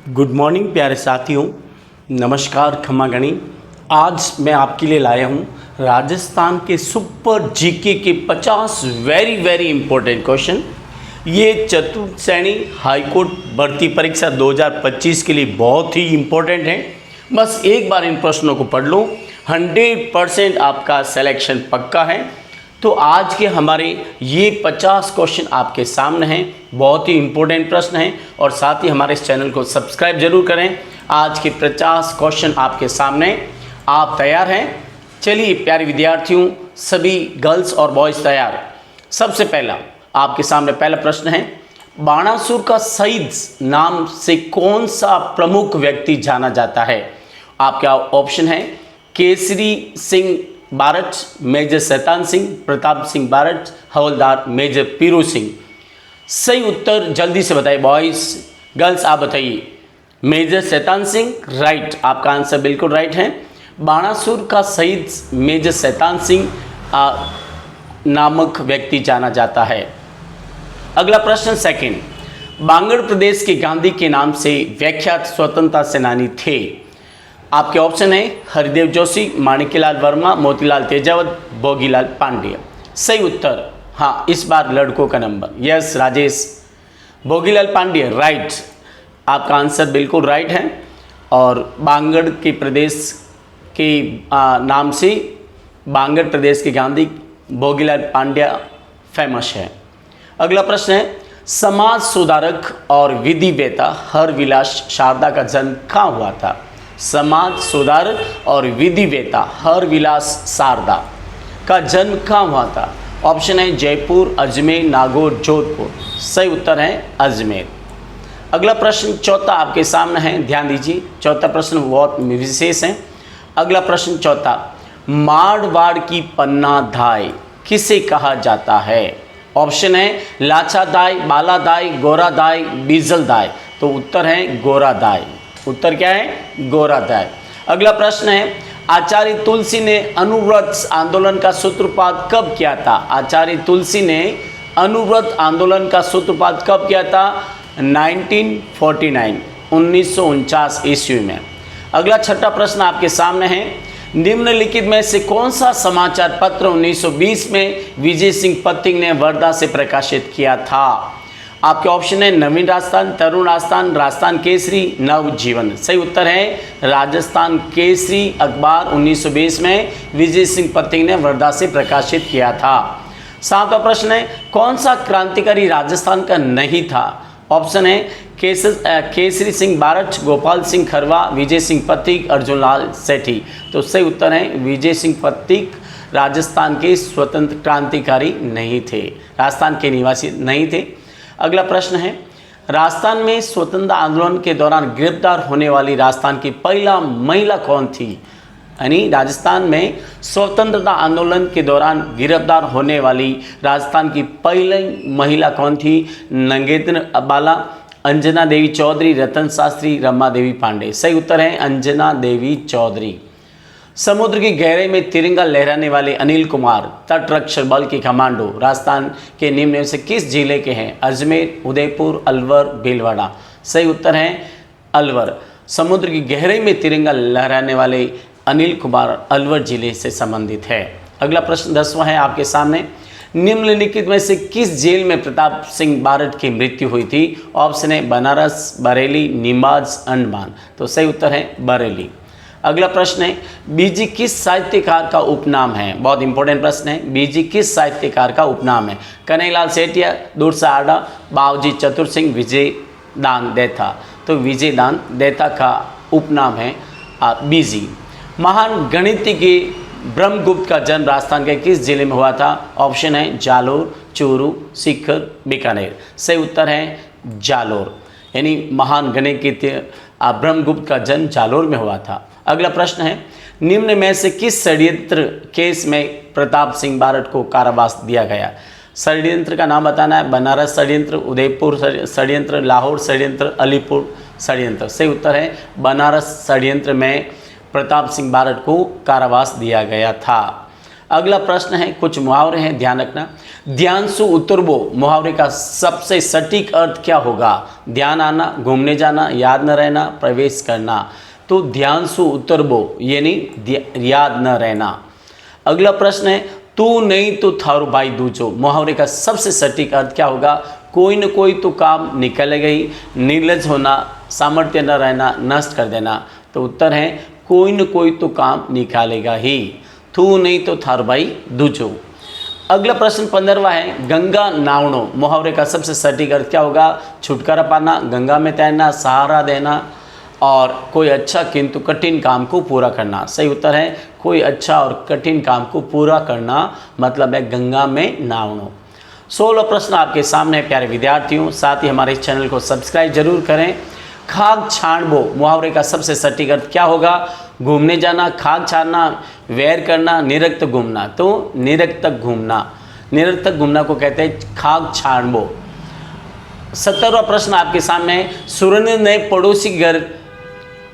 Good morning प्यारे साथियों, नमस्कार, खमा गणी। आज मैं आपके लिए लाया हूँ राजस्थान के सुपर जीके के 50 वेरी इंपॉर्टेंट क्वेश्चन। ये चतुर्थ श्रेणी हाईकोर्ट भर्ती परीक्षा 2025 के लिए बहुत ही इम्पोर्टेंट है। बस एक बार इन प्रश्नों को पढ़ लो, 100% आपका सिलेक्शन पक्का है। तो आज के हमारे ये 50 क्वेश्चन आपके सामने हैं, बहुत ही इम्पोर्टेंट प्रश्न हैं और साथ ही हमारे इस चैनल को सब्सक्राइब जरूर करें। आज के 50 क्वेश्चन आपके सामने, आप तैयार हैं? चलिए प्यारे विद्यार्थियों, सभी गर्ल्स और बॉयज़ तैयार। सबसे पहला आपके सामने पहला प्रश्न है, बाणासुर का शहीद नाम से कौन सा प्रमुख व्यक्ति जाना जाता है? आपका ऑप्शन है केसरी सिंह बारट, मेजर शैतान सिंह, प्रताप सिंह बारट, हवलदार मेजर पीरू सिंह। सही उत्तर जल्दी से बताइए बॉयज, गर्ल्स आप बताइए। मेजर शैतान सिंह, राइट, आपका आंसर बिल्कुल राइट है। बाणासुर का शहीद मेजर शैतान सिंह नामक व्यक्ति जाना जाता है। अगला प्रश्न सेकंड, बांगड़ प्रदेश के गांधी के नाम से विख्यात स्वतंत्रता सेनानी थे? आपके ऑप्शन है हरिदेव जोशी, माणिक्यलाल वर्मा, मोतीलाल तेजावत, भोगीलाल पांड्य। सही उत्तर, हाँ, इस बार लड़कों का number. Yes Rajesh, Bhogilal Pandya, right, आपका आंसर बिल्कुल राइट है। और बांगड़ के प्रदेश के नाम से बांगड़ प्रदेश के गांधी भोगीलाल पांड्य फेमस है। अगला प्रश्न है, समाज सुधारक और विधिवेता हरविलास शारदा का जन्म कहाँ हुआ था? समाज सुधारक और विधिवेता हरविलास शारदा का जन्म कहाँ हुआ था? ऑप्शन है जयपुर, अजमेर, नागौर, जोधपुर। सही उत्तर है अजमेर। अगला प्रश्न चौथा आपके सामने है, ध्यान दीजिए, चौथा प्रश्न बहुत विशेष है। अगला प्रश्न चौथा, मारवाड़ की पन्ना दाई किसे कहा जाता है? ऑप्शन है लाचा दाई, बाला दाई, गोरा दाई, बीजल दाई। तो उत्तर है गोरा दाई। उत्तर क्या है? गोरा दाई। अगला प्रश्न है, आचार्य तुलसी ने अनुव्रत आंदोलन का सूत्रपात कब किया था? आचार्य तुलसी ने अनुव्रत आंदोलन का सूत्रपात कब किया था? 1949 ईस्वी में। अगला छठा प्रश्न आपके सामने है, निम्नलिखित में से कौन सा समाचार पत्र 1920 में विजय सिंह पथिक ने वर्धा से प्रकाशित किया था? आपके ऑप्शन है नवीन राजस्थान, तरुण राजस्थान, राजस्थान केसरी, नवजीवन। सही उत्तर है राजस्थान केसरी अखबार 1920 में विजय सिंह पथिक ने वर्धा से प्रकाशित किया था। सातवां प्रश्न है, कौन सा क्रांतिकारी राजस्थान का नहीं था? ऑप्शन है केसरी सिंह बारट, गोपाल सिंह खरवा, विजय सिंह पथिक, अर्जुन लाल सेठी। तो सही उत्तर है विजय सिंह पथिक राजस्थान के स्वतंत्र क्रांतिकारी नहीं थे, राजस्थान के निवासी नहीं थे। अगला प्रश्न है, राजस्थान में स्वतंत्रता आंदोलन के दौरान गिरफ्तार होने वाली राजस्थान की पहला महिला कौन थी? यानी राजस्थान में स्वतंत्रता आंदोलन के दौरान गिरफ्तार होने वाली राजस्थान की पहली महिला कौन थी? नंगेन्द्र बाला, अंजना देवी चौधरी, रतन शास्त्री, रमा देवी पांडे। सही उत्तर है अंजना देवी चौधरी। समुद्र की गहराई में तिरंगा लहराने वाले अनिल कुमार तटरक्षक बल के कमांडो राजस्थान के निम्न में से किस जिले के हैं? अजमेर, उदयपुर, अलवर, भीलवाड़ा। सही उत्तर है अलवर। समुद्र की गहराई में तिरंगा लहराने वाले अनिल कुमार अलवर जिले से संबंधित है। अगला प्रश्न 10वां है आपके सामने, निम्नलिखित में से किस जेल में प्रताप सिंह बारट की मृत्यु हुई थी? ऑप्शन है बनारस, बरेली, नीमच, अंडमान। तो सही उत्तर है बरेली। अगला प्रश्न है, बीजी किस साहित्यकार का उपनाम है? बहुत इंपॉर्टेंट प्रश्न है, बीजी किस साहित्यकार का उपनाम है? कन्हैयालाल सेठिया, दूरसा आडा, बाबूजी चतुर सिंह, विजय दान देथा। तो विजय दान देथा का उपनाम है बीजी। महान गणितज्ञ ब्रह्मगुप्त का जन्म राजस्थान के किस जिले में हुआ था? ऑप्शन है जालोर, चूरू, सीकर, बीकानेर। सही उत्तर है जालोर, यानी महान गणितज्ञ ब्रह्मगुप्त का जन्म जालोर में हुआ था। अगला प्रश्न है, निम्न में से किस षड्यंत्र केस में प्रताप सिंह बारट को कारावास दिया गया? षड्यंत्र का नाम बताना है, बनारस षड्यंत्र, उदयपुर षड्यंत्र, लाहौर षड्यंत्र, अलीपुर षड्यंत्र। सही उत्तर है बनारस षड्यंत्र में प्रताप सिंह बारट को कारावास दिया गया था। अगला प्रश्न है, कुछ मुहावरे हैं, ध्यान रखना। ध्यान सु उतरबो मुहावरे का सबसे सटीक अर्थ क्या होगा? ध्यान आना, घूमने जाना, याद न रहना, प्रवेश करना। तो ध्यान सु उतरबो यानी याद न रहना। अगला प्रश्न है, तू नहीं तो थारू भाई दूजो मुहावरे का सबसे सटीक अर्थ क्या होगा? कोई न कोई तो काम निकलेगा ही, निर्लज होना, सामर्थ्य न रहना, नष्ट कर देना। तो उत्तर है कोई न कोई तो काम निकालेगा ही, तू नहीं तो थारू भाई दूजो। अगला प्रश्न 15वां है, गंगा नावणो मुहावरे का सबसे सटीक अर्थ क्या होगा? छुटकारा पाना, गंगा में तैरना, सहारा देना और कोई अच्छा किंतु कठिन काम को पूरा करना। सही उत्तर है कोई अच्छा और कठिन काम को पूरा करना, मतलब है गंगा में नावणो। 16 प्रश्न आपके सामने प्यारे विद्यार्थियों, साथ ही हमारे इस चैनल को सब्सक्राइब जरूर करें। खाक छाणबो मुहावरे का सबसे सटीक अर्थ क्या होगा? घूमने जाना, खाक छानना, वैर करना, निरर्थक घूमना। तो निरर्थक घूमना, निरर्थक घूमना को कहते हैं खाक छाणबो। 17वां प्रश्न आपके सामने, सुरेंद्र ने पड़ोसी घर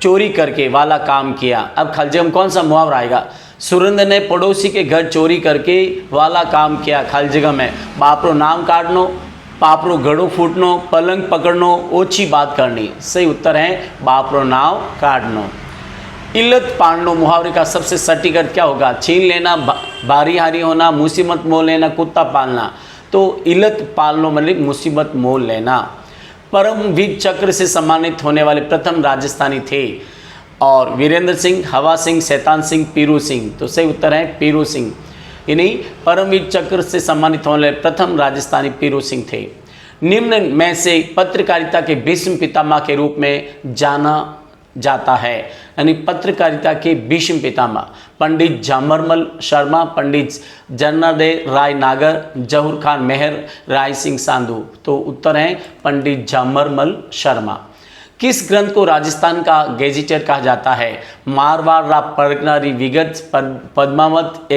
चोरी करके वाला काम किया। अब खाली जगह में कौन सा मुहावरा आएगा? सुरेंद्र ने पड़ोसी के घर चोरी करके वाला काम किया, खाली जगह में बापरो नाम काटनो, पापरो गड़ो फूटनो, पलंग पकड़नो, ओछी बात करनी। सही उत्तर है बापरो नाव काटनो। इल्लत पालनो मुहावरे का सबसे सटीक अर्थ क्या होगा? छीन लेना, बारी हारी होना, मुसीबत मोल लेना, कुत्ता पालना। तो इल्लत पालनो मतलब मुसीबत मोल लेना। परमवीर चक्र से सम्मानित होने वाले प्रथम राजस्थानी थे और वीरेंद्र सिंह, हवा सिंह, शैतान सिंह, पीरू सिंह। तो सही उत्तर है पीरू सिंह, यानी परमवीर चक्र से सम्मानित होने वाले प्रथम राजस्थानी पीरू सिंह थे। निम्न में से पत्रकारिता के भीष्म पितामह के रूप में जाना जाता है, यानी पत्रकारिता के भीष्म पितामह पंडित जामरमल शर्मा, पंडित जन्नादेव राय नागर, जहूर खान मेहर, राय सिंह सांधु। तो उत्तर है पंडित जामरमल शर्मा। किस ग्रंथ को राजस्थान का गेजिटेयर कहा जाता है? मारवाड़ रा परगनारी विगत, पद्मावत,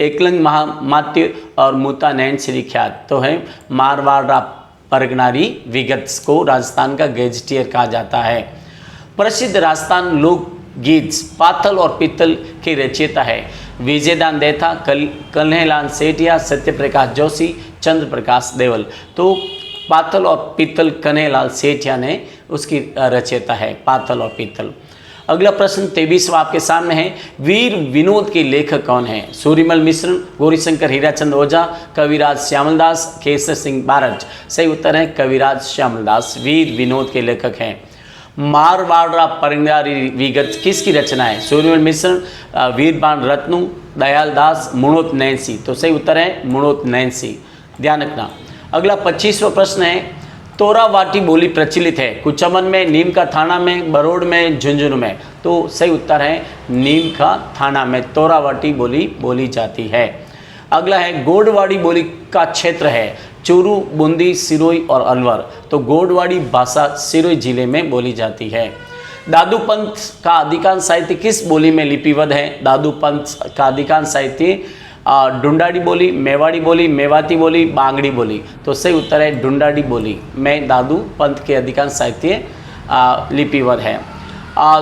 एकलंग महामात्य और मूता नैन श्री ख्यात। तो है मारवाड़ रा परगनारी विगत को राजस्थान का गेजिटेयर कहा जाता है। प्रसिद्ध राजस्थान लोकगीत पाथल और पीतल के रचयिता है विजयदान देथा, कन्हैयालाल सेठिया, सत्यप्रकाश जोशी, चंद्र प्रकाश देवल। तो पाथल और पीतल कन्हैयालाल सेठिया ने उसकी रचयिता है, पाथल और पीतल। अगला प्रश्न 23वां आपके सामने है, वीर विनोद के लेखक कौन है? सूर्यमल मिश्र, गौरीशंकर हीराचंद ओझा, कविराज श्यामलदास, केसर सिंह बारज। सही उत्तर है कविराज श्यामलदास वीर विनोद के लेखक हैं। मारवाड़ परगनारी विगत किसकी रचना है? सूर्यमल मिश्र, वीरबान रत्नु, दयाल दास, मुणोत नैन्सी। तो सही उत्तर है मुणोत नैन्सी, ध्यान रखना। अगला 25वां प्रश्न है, तोरावाटी बोली प्रचलित है कुचमन में, नीम का थाना में, बरोड़ में, झुंझुनू में। तो सही उत्तर है नीम का थाना में तोरावाटी बोली बोली जाती है। अगला है, गोडवाड़ी बोली का क्षेत्र है चूरू, बूंदी, सिरोही और अलवर। तो गोडवाड़ी भाषा सिरोही जिले में बोली जाती है। दादू पंथ का अधिकांश साहित्य किस बोली में लिपिबद्ध है? दादू पंथ का अधिकांश साहित्य डुंडाड़ी बोली, मेवाड़ी बोली, मेवाती बोली, बांगड़ी बोली। तो सही उत्तर है डुंडाड़ी बोली में दादू पंथ के अधिकांश साहित्य लिपिबद्ध है।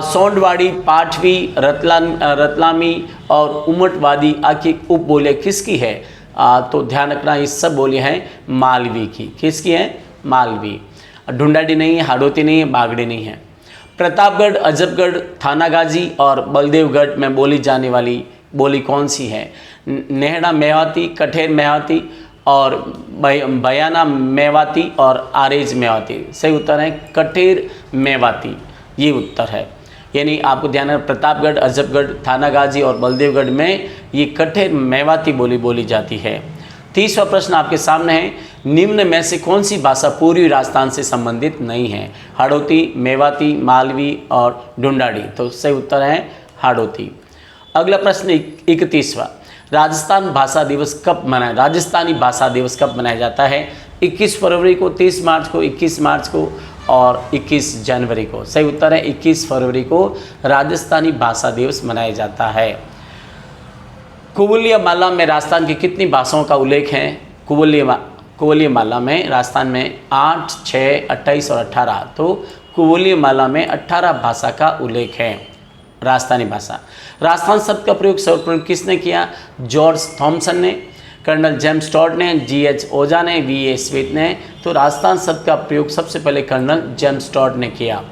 सोंडवाड़ी, पाठवी, रतलामी और उमटवादी आखिर उपबोलियाँ किसकी है? तो ध्यान रखना ये सब बोलियाँ हैं मालवी की। किसकी है? मालवी। ढूंढाड़ी नहीं है, हाड़ौती नहीं है, बागड़ी नहीं है। प्रतापगढ़, अजबगढ़, थानागाजी और बलदेवगढ़ में बोली जाने वाली बोली कौन सी है? नेहड़ा मेवाती, कठेर मेवाती और बयाना मेवाती और आरेज मेवाती। सही उत्तर है कठेर मेवाती, ये उत्तर है। यानी आपको ध्यान रखना प्रतापगढ़, अजबगढ़, थानागाजी और बलदेवगढ़ में ये कठेर मेवाती बोली बोली जाती है। 30वां प्रश्न आपके सामने है, निम्न में से कौन सी भाषा पूर्वी राजस्थान से संबंधित नहीं है? हाड़ौती, मेवाती, मालवी और ढूंढाड़ी। तो सही उत्तर है हाड़ौती। अगला प्रश्न 31वां, राजस्थान भाषा दिवस कब मनाया? राजस्थानी भाषा दिवस कब मनाया जाता है? 21 फरवरी को, 30 मार्च को, 21 मार्च को और 21 जनवरी को। सही उत्तर है 21 फरवरी को राजस्थानी भाषा दिवस मनाया जाता है। कुवलिया माला में राजस्थान की कितनी भाषाओं का उल्लेख है? कुवलिया माला में राजस्थान में 8, 6, 28 और 18। तो कुवलिया माला में 18 भाषा का उल्लेख है। राजस्थानी भाषा। राजस्थान शब्द का प्रयोग सर्वप्रथम किसने किया? जॉर्ज थॉमसन ने, कर्नल जेम्स टॉड ने, जी.एच. ओजा ने, वी.ए. स्मिथ ने। तो राजस्थान शब्द का प्रयोग सबसे पहले कर्नल जेम्स टॉड ने किया।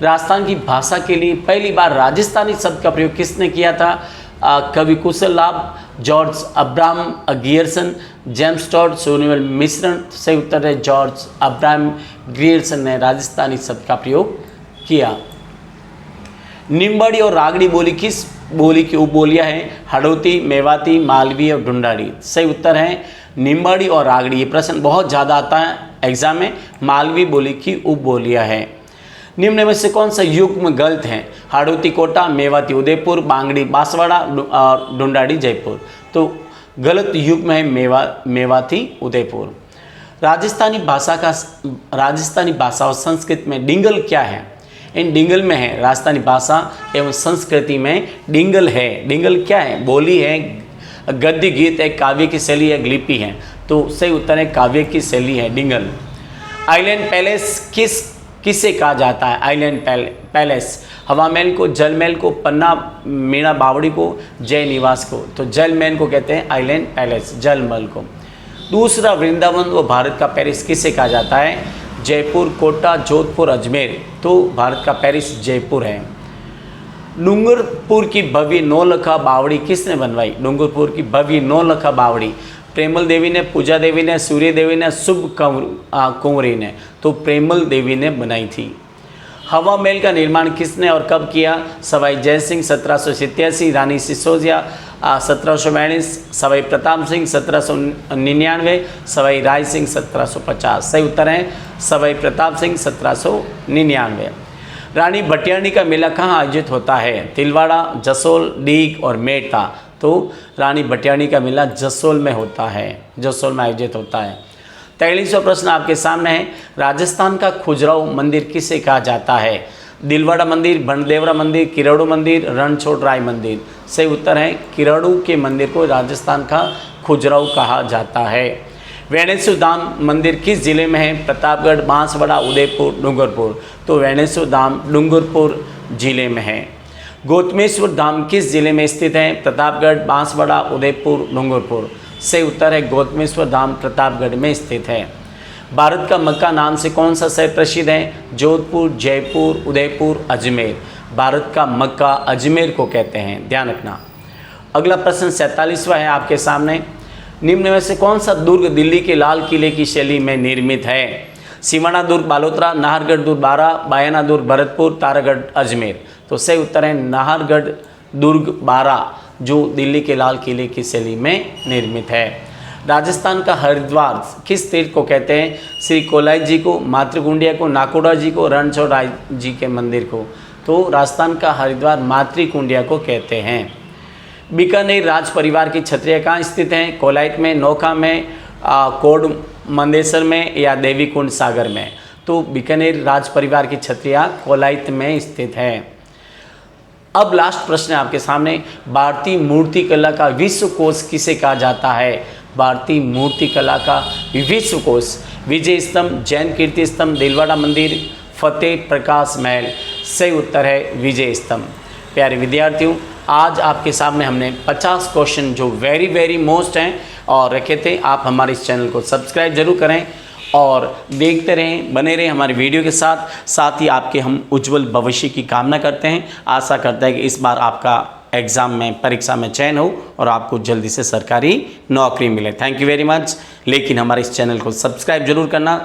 राजस्थान की भाषा के लिए पहली बार राजस्थानी शब्द का प्रयोग किसने किया था? कवि Kushal Labh, George Abraham Grierson, James Tod, Sonowal Mishran. सही उत्तर है जॉर्ज अब्राहम गियर्सन ने राजस्थानी शब्द का प्रयोग किया। निम्बाड़ी और रागड़ी बोली किस बोली की उपबोलियां हैं? हड़ौती, मेवाती, मालवी और ढूंढाड़ी। सही उत्तर है निम्बाड़ी और रागड़ी। ये प्रश्न बहुत ज़्यादा आता है एग्जाम में। मालवी बोली की उपबोलियां हैं। निम्न में से कौन सा युग्म गलत है? हाड़ौती कोटा, मेवाती उदयपुर, बांगड़ी बांसवाड़ा और ढूंढाड़ी जयपुर। तो गलत युग्म है मेवाती उदयपुर। राजस्थानी भाषा और संस्कृत में डिंगल क्या है? इन डिंगल में है राजस्थानी भाषा एवं संस्कृति में डिंगल है। डिंगल क्या है? बोली है, गद्य गीत है, काव्य की शैली है, लिपि है। तो सही उत्तर है काव्य की शैली है डिंगल। आइलैंड पैलेस किसे कहा जाता है? आइलैंड पैलेस हवा महल को, जल महल को, पन्ना मीणा बावड़ी को, जय निवास को। तो जल महल को कहते हैं आइलैंड पैलेस, जल महल को। दूसरा वृंदावन व भारत का पेरिस किसे कहा जाता है? जयपुर, कोटा, जोधपुर, अजमेर। तो भारत का पेरिस जयपुर है। डूंगरपुर की भव्य नौलखा बावड़ी किसने बनवाई? डूंगरपुर की भव्य नौलखा बावड़ी प्रेमल देवी ने, पूजा देवी ने, सूर्य देवी ने, शुभ कुंवरी ने। तो प्रेमल देवी ने बनाई थी। हवा महल का निर्माण किसने और कब किया? सवाई जयसिंह 1787, रानी सिसोदिया 1742, सवाई प्रताप सिंह 1799, सवाई राय सिंह 1750। सही उत्तर है सवाई प्रताप सिंह 1799। रानी भटियाणी का मेला कहाँ आयोजित होता है? तिलवाड़ा, जसोल, डीग और मेड़ता। तो रानी भटियाणी का मेला जसोल में होता है, जसोल में आयोजित होता है। 43वां प्रश्न आपके सामने है। राजस्थान का खजुराहो मंदिर किसे कहा जाता है? दिलवाड़ा मंदिर, बनदेवरा मंदिर, किराड़ू मंदिर, रणछोड़राय मंदिर। सही उत्तर है किराड़ू के मंदिर को राजस्थान का खजुराहो कहा जाता है। वेणेश्वर धाम मंदिर किस जिले में है? प्रतापगढ़, बांसवाड़ा, उदयपुर, डूंगरपुर। तो वेणेश्वर धाम डूंगरपुर जिले में है। गौतमेश्वर धाम किस जिले में स्थित है? प्रतापगढ़, बांसवाड़ा, उदयपुर, डूंगरपुर। सही उत्तर है गौतमेश्वर धाम प्रतापगढ़ में स्थित है। भारत का मक्का नाम से कौन सा शहर प्रसिद्ध है? जोधपुर, जयपुर, उदयपुर, अजमेर। भारत का मक्का अजमेर को कहते हैं, ध्यान रखना। अगला प्रश्न 47वां है आपके सामने। निम्न में से कौन सा दुर्ग दिल्ली के लाल किले की शैली में निर्मित है? सिवाना दुर्ग बालोतरा, नाहरगढ़ दुर्ग बारा, बायना दुर्ग भरतपुर, तारागढ़ अजमेर। तो सही उत्तर है नाहरगढ़ दुर्ग बारा जो दिल्ली के लाल किले की शैली में निर्मित है। राजस्थान का हरिद्वार किस तीर्थ को कहते हैं? श्री कोलाई जी को, मातृकुंडिया को, नाकोड़ा जी को, रणछोड़राय जी के मंदिर को। तो राजस्थान का हरिद्वार मातृकुंडिया को कहते हैं। बीकानेर राज परिवार की छत्रियाँ कहाँ स्थित हैं? कोलायत में, नौखा में, कोड मंदेसर में या देवी कुंड सागर में। तो बीकानेर राज परिवार की छत्रियाँ कोलायत में स्थित है। अब लास्ट प्रश्न है आपके सामने। भारतीय मूर्ति कला का विश्व कोश किसे कहा जाता है? भारतीय मूर्ति कला का विश्व कोश विजय स्तंभ, जैन कीर्ति स्तंभ, दिलवाड़ा मंदिर, फतेह प्रकाश महल। सही उत्तर है विजय स्तंभ। प्यारे विद्यार्थियों, आज आपके सामने हमने 50 क्वेश्चन जो वेरी मोस्ट हैं और रखे थे। आप हमारे इस चैनल को सब्सक्राइब जरूर करें और देखते रहें, बने रहें हमारे वीडियो के साथ ही आपके हम उज्जवल भविष्य की कामना करते हैं। आशा करते हैं कि इस बार आपका एग्ज़ाम में, परीक्षा में चयन हो और आपको जल्दी से सरकारी नौकरी मिले। Thank you very much. लेकिन हमारे इस चैनल को सब्सक्राइब जरूर करना।